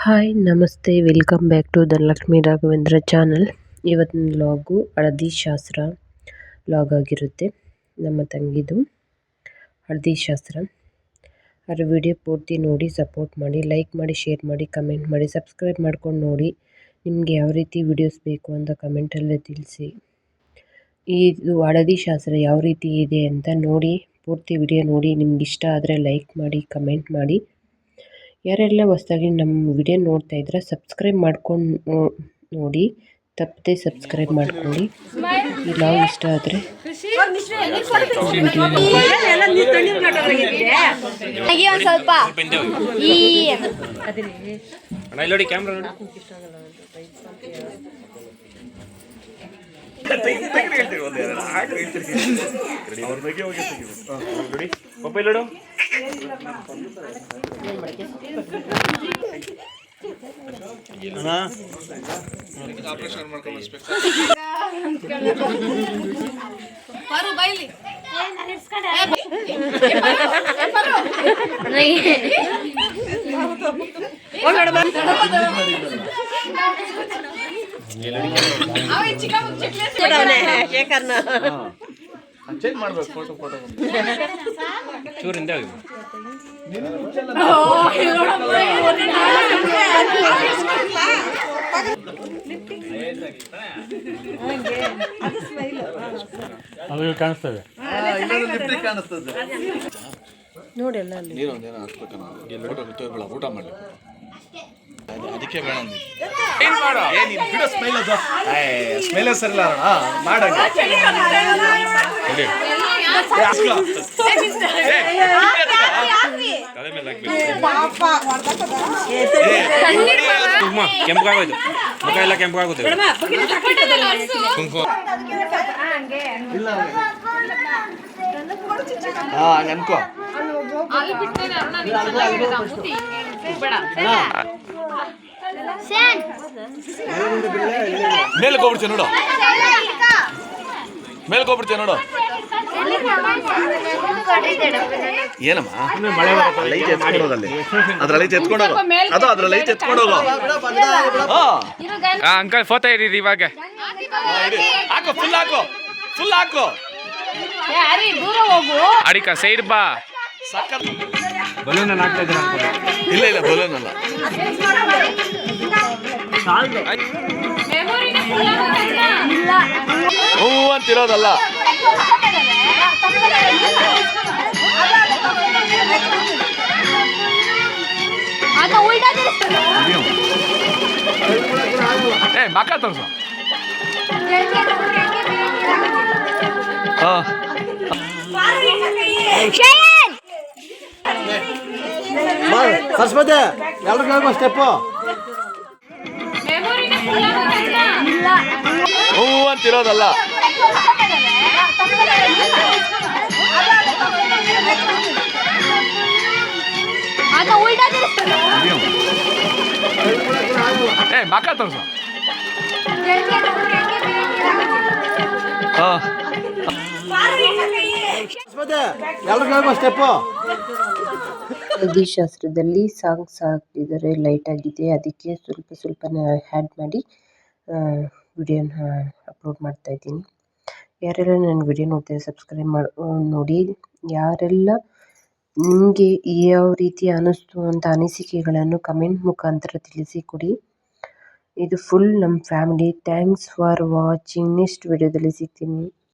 Hi ನಮಸ್ತೆ, welcome back to Dhanalakshmi Raghavendra channel. ಇವತ್ತಿನ vlog ಹಳದಿ ಶಾಸ್ತ್ರ ವ್ಲಾಗ್ ಆಗಿರುತ್ತೆ. ನಮ್ಮ ತಂಗಿದು ಹಳದಿ ಶಾಸ್ತ್ರ. ಅದರ ವಿಡಿಯೋ ಪೂರ್ತಿ ನೋಡಿ ಸಪೋರ್ಟ್ ಮಾಡಿ, ಲೈಕ್ ಮಾಡಿ, ಶೇರ್ ಮಾಡಿ, ಕಮೆಂಟ್ ಮಾಡಿ, ಸಬ್ಸ್ಕ್ರೈಬ್ ಮಾಡ್ಕೊಂಡು ನೋಡಿ. ನಿಮಗೆ ಯಾವ ರೀತಿ ವಿಡಿಯೋಸ್ ಬೇಕು ಅಂತ ಕಮೆಂಟಲ್ಲೇ ತಿಳಿಸಿ. ಇದು ಹಳದಿ ಶಾಸ್ತ್ರ ಯಾವ ರೀತಿ ಇದೆ ಅಂತ ನೋಡಿ, ಪೂರ್ತಿ ವಿಡಿಯೋ ನೋಡಿ. ನಿಮ್ಗೆ ಇಷ್ಟ ಆದರೆ ಲೈಕ್ ಮಾಡಿ, ಕಮೆಂಟ್ ಮಾಡಿ. ಯಾರೆಲ್ಲ ಹೊಸದಾಗಿ ನಮ್ಮ ವಿಡಿಯೋ ನೋಡ್ತಾ ಇದ್ರೆ ಸಬ್ಸ್ಕ್ರೈಬ್ ಮಾಡ್ಕೊಂಡು ನೋಡಿ, ತಪ್ಪದೆ ಸಬ್ಸ್ಕ್ರೈಬ್ ಮಾಡ್ಕೊಳ್ಳಿ. ಈ ವ್ಲಾಗ್ ಇಷ್ಟ ಆದರೆ ಚೇಂಜ್ ಮಾಡ್ಬೇಕು ಫೋಟೋ ಚೂರಿಂದ ಕಾಣಿಸ್ತದೆ ನೋಡಿ. ನೀರೊಂದೇನೋ ಹಾಕ್ಬೇಕಲ್ಲ ಊಟ ಮಾಡಿ ಅದಕ್ಕೆ ಬೇಡ ಸ್ಮೆಲ್ ಸರಿಲ್ಲ ಮಾಡಂಗ ಕೆಂಪಾಗೋಯ್ತು, ಮುಖ ಎಲ್ಲ ಕೆಂಪಾಗುತ್ತೆ. ನೆನ್ಕೋ ಮೇಲ್ಗೆ ಹೋಗ್ಬಿಡ್ತೀವಿ ನೋಡು, ಮೇಲ್ಗೆ ಹೋಗ್ಬಿಡ್ತೀವಿ ನೋಡು. ಏನಮ್ಮ ಲೈಟ್ ಎತ್ಕೊಂಡೋಗಲ್ಲಿ, ಅದ್ರಲ್ಲಿ ಎತ್ಕೊಂಡೋಗು, ಅದು ಅದ್ರಲ್ಲಿ ಎತ್ಕೊಂಡೋಗು. ಅಂಕಲ್ ಫೋಟೋ ಇರೀರಿ ಇವಾಗ. ಹಾಕು, ಫುಲ್ ಹಾಕು, ಫುಲ್ ಹಾಕು. ಅಡಿಕ ಸೈಡ್ ಬಾ. ಬಲೂನ್ ಹಾಕ್ತಾ ಇದ್ದೀರ? ಇಲ್ಲ ಇಲ್ಲ, ಬಲೂನ್ ಅಲ್ಲ. ಹೂ ಅಂತಿರೋದಲ್ಲ. ಏ ಮಕ್ಕ ತೋರ್ಸು. ಸರಸ್ವತಿ ಎಲ್ರಿಗೂ ಹೇಳ್ಬೋ ಸ್ಟೆಪ್ಪು. ಹೂ ಅಂತಿರೋದಲ್ಲ. ಏ ಮಕ್ಕ ತೋರ್ಸು. ಎಲ್ರಿಗೂ ಹೇಳ್ಬೋ ಸ್ಟೆಪ್ಪು. ಹಳದಿ ಶಾಸ್ತ್ರದಲ್ಲಿ ಸಾಂಗ್ಸ್ ಹಾಕಿದರೆ ಲೈಟ್ ಆಗಿದೆ, ಅದಕ್ಕೆ ಸ್ವಲ್ಪನೇ ಆ್ಯಡ್ ಮಾಡಿ ವಿಡಿಯೋನ ಅಪ್ಲೋಡ್ ಮಾಡ್ತಾ ಇದ್ದೀನಿ. ಯಾರೆಲ್ಲ ನನ್ನ ವಿಡಿಯೋ ನೋಡ್ತಾರೆ ಸಬ್ಸ್ಕ್ರೈಬ್ ನೋಡಿ. ಯಾರೆಲ್ಲ ನಿಮಗೆ ಯಾವ ರೀತಿ ಅನ್ನಿಸ್ತು ಅಂತ ಅನಿಸಿಕೆಗಳನ್ನು ಕಮೆಂಟ್ ಮುಖಾಂತರ ತಿಳಿಸಿಕೊಡಿ. ಇದು ಫುಲ್ ನಮ್ಮ family. Thanks for watching. Next ವಿಡಿಯೋದಲ್ಲಿ ಸಿಗ್ತೀನಿ.